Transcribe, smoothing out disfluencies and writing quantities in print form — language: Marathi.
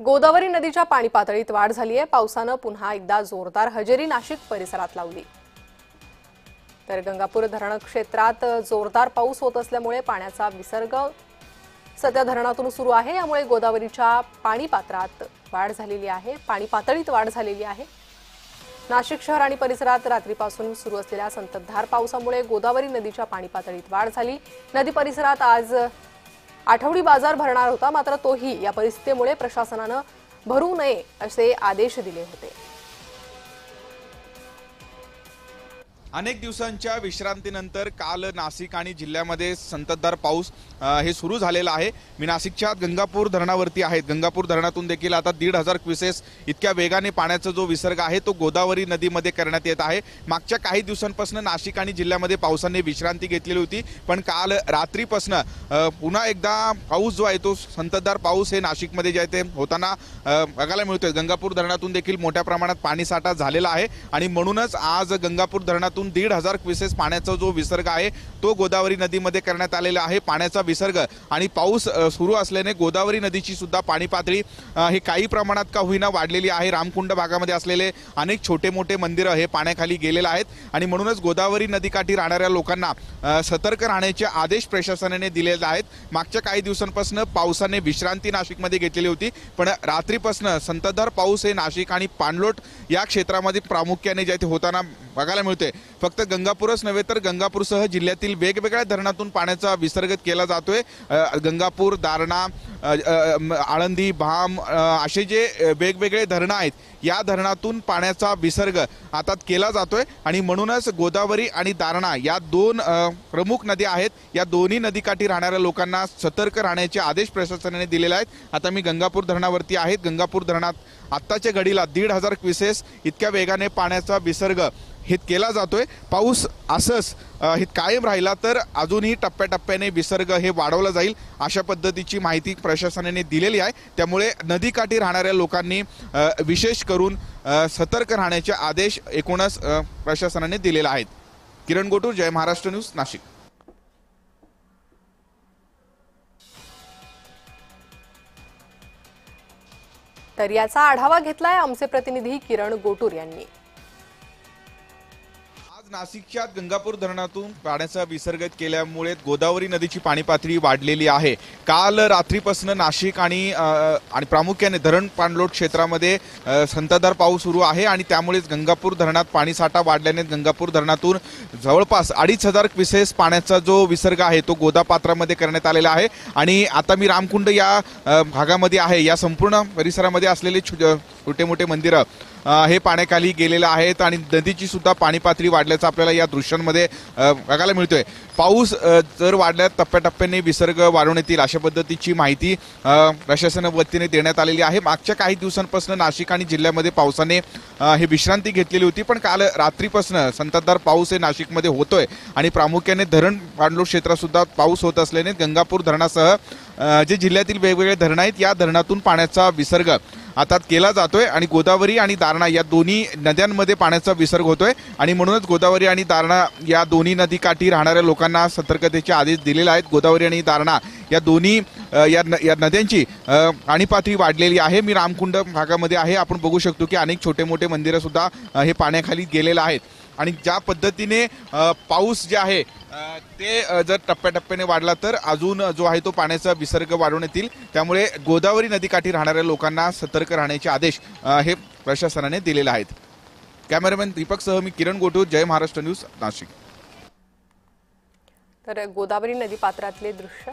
गोदावरी नदीच्या पाणी पातळीत वाढ झाली आहे। पावसाने पुन्हा एकदा जोरदार हजेरी नाशिक परिसरात लावली। तर गंगापूर धरण क्षेत्रात जोरदार पाऊस होत असल्यामुळे पाण्याचा विसर्ग सध्या धरणातून सुरू आहे। यामुळे गोदावरीच्या पाणी पात्रात वाढ झालेली आहे, पाणी पातळीत वाढ झालेली आहे। नाशिक शहर आणि परिसरात रात्रीपासून सुरू असलेल्या संततधार पावसामुळे गोदावरी नदीच्या पाणी पातळीत वाढ झाली। नदी परिसरात आज आठवडी बाजार भरणार होता, मात्र तोही या परिस्थितीमुळे प्रशासनाने भरू नये असे आदेश दिले होते। अनेक दिवसांच्या विश्रांतीनंतर काल नाशिक आणि जिल्ह्यामध्ये संततधार पाऊस हे सुरू झालेला आहे। मी नाशिकच्या गंगापूर धरणावरती आहे। गंगापूर धरणातून देखील आता 1,500 क्युसेस इतक्या वेगाने पाण्याचा जो विसर्ग आहे तो गोदावरी नदीमध्ये करण्यात येत आहे। मागच्या काही दिवसांपासून नाशिक आणि जिल्ह्यामध्ये पावसाने विश्रांती घेतलेली होती, पण काल रात्रीपासून पुन्हा एकदा पाऊस जो आहे तो संततधार पाऊस हे नाशिकमध्ये जे आहे ते होताना बघायला मिळतोय। गंगापूर धरणातून देखील मोठ्या प्रमाणात पाणीसाठा झालेला आहे आणि म्हणूनच आज गंगापूर धरणातून 1,500 क्युसेस पाण्याचा जो विसर्ग आहे तो गोदावरी नदीमध्ये करण्यात आलेला आहे। पाण्याचा विसर्ग आणि पाऊस सुरू असल्याने गोदावरी नदीची सुद्धा पाणी पातळी हे काही प्रमाणात का होईना वाढलेली आहे। रामकुंड भागामध्ये असलेले अनेक छोटे मोठे मंदिरं हे पाण्याखाली गेलेले आहेत आणि म्हणूनच गोदावरी नदीकाठी राहणाऱ्या लोकांना सतर्क राहण्याचे आदेश प्रशासनाने दिलेले आहेत। मागच्या काही दिवसांपासून पावसाने विश्रांती नाशिकमध्ये घेतलेली होती, पण रात्रीपासून संततधार पाऊस हे नाशिक आणि पाणलोट या क्षेत्रामध्ये प्रामुख्याने जे होताना बघायला मिळते। फक्त गंगापूरच नव्हे तर गंगापूरसह जिल्ह्यातील वेगवेगळ्या धरणातून पाण्याचा विसर्ग केला जातोय। गंगापूर, दारणा, आळंदी, भाम असे जे वेगवेगळे धरणं आहेत या धरणातून पाण्याचा विसर्ग आता केला जातोय आणि म्हणूनच गोदावरी आणि दारणा या दोन प्रमुख नद्या आहेत। या दोन्ही नदीकाठी राहणाऱ्या लोकांना सतर्क राहण्याचे आदेश प्रशासनाने दिलेले आहेत। आता मी गंगापूर धरणावरती आहे। गंगापूर धरणात आत्ताच्या घडीला 1,500 क्युसेस इतक्या वेगाने पाण्याचा विसर्ग हे केला जातोय। पाऊस असंच हे कायम राहिला तर अजूनही टप्प्याटप्प्याने विसर्ग हे वाढवला जाईल अशा पद्धतीची माहिती प्रशासनाने दिलेली आहे। त्यामुळे नदीकाठी राहणाऱ्या लोकांनी विशेष करून सतर्क राहण्याचे आदेश एकूणच प्रशासनाने दिलेले आहेत। किरण गोटूर, जय महाराष्ट्र न्यूज, नाशिक। तर याचा आढावा घेतलाय आमचे प्रतिनिधी किरण गोटूर यांनी। नाशिकच्या गंगापूर धरणातून पाण्याचा विसर्ग केल्यामुळे गोदावरी नदीची पाणी पातळी वाढलेली आहे। काल रात्रीपासून नाशिक आणि प्रामुख्याने धरण पाणलोट क्षेत्रामध्ये संततधार पाऊस सुरू आहे आणि त्यामुळेच गंगापूर धरणात पाणीसाठा वाढल्याने गंगापूर धरणातून जवळपास 2,500 क्युसेस पाण्याचा जो विसर्ग आहे तो गोदापात्रामध्ये करण्यात आलेला आहे। आणि आता मी रामकुंड या भागामध्ये आहे। या संपूर्ण परिसरामध्ये असलेले छोटे मोठे मंदिरं हे पाण्याखाली गेलेले आहेत आणि नदीची सुद्धा पाणी पातळी वाढल्याचं आपल्याला या दृश्यांमध्ये बघायला मिळतोय। पाऊस जर वाढल्यास टप्प्याटप्प्याने विसर्ग वाढवण्यात येईल अशा पद्धतीची माहिती प्रशासनाच्या वतीने देण्यात आलेली आहे। मागच्या काही दिवसांपासून नाशिक आणि जिल्ह्यामध्ये पावसाने हे विश्रांती घेतलेली होती, पण काल रात्रीपासून संततधार पाऊस हे नाशिकमध्ये होतोय आणि प्रामुख्याने धरण पाणलोट क्षेत्रात सुद्धा पाऊस होत असल्याने गंगापूर धरणासह जे जिल्ह्यातील वेगवेगळे धरण आहेत या धरणातून पाण्याचा विसर्ग आता केला जातोय आणि गोदावरी आणि दारणा या दोन्ही नद्यांमध्ये पाण्याचा विसर्ग होतोय आणि म्हणूनच गोदावरी आणि दारणा या दोन्ही नदीकाठी राहणाऱ्या लोकांना सतर्कतेचे आदेश दिलेले आहेत। गोदावरी आणि दारणा या दोन्ही या नद्यांची पाणी पातळी वाढलेली आहे। मी रामकुंड भागामध्ये आहे। आपण बघू शकतो की अनेक छोटे मोठे मंदिरं सुद्धा हे पाण्याखाली गेलेले आहेत आणि ज्या पद्धतीने पाऊस जे आहे ते जर टप्प्याटप्प्याने वाढला तर अजून जो आहे तो पाण्याचा विसर्ग वाढवण्यात येईल। त्यामुळे गोदावरी नदीकाठी राहणाऱ्या लोकांना सतर्क राहण्याचे आदेश हे प्रशासनाने दिलेले आहेत। कॅमेरामॅन दीपकसह मी किरण गोटूर, जय महाराष्ट्र न्यूज, नाशिक। तर गोदावरी नदी पात्रातले दृश्य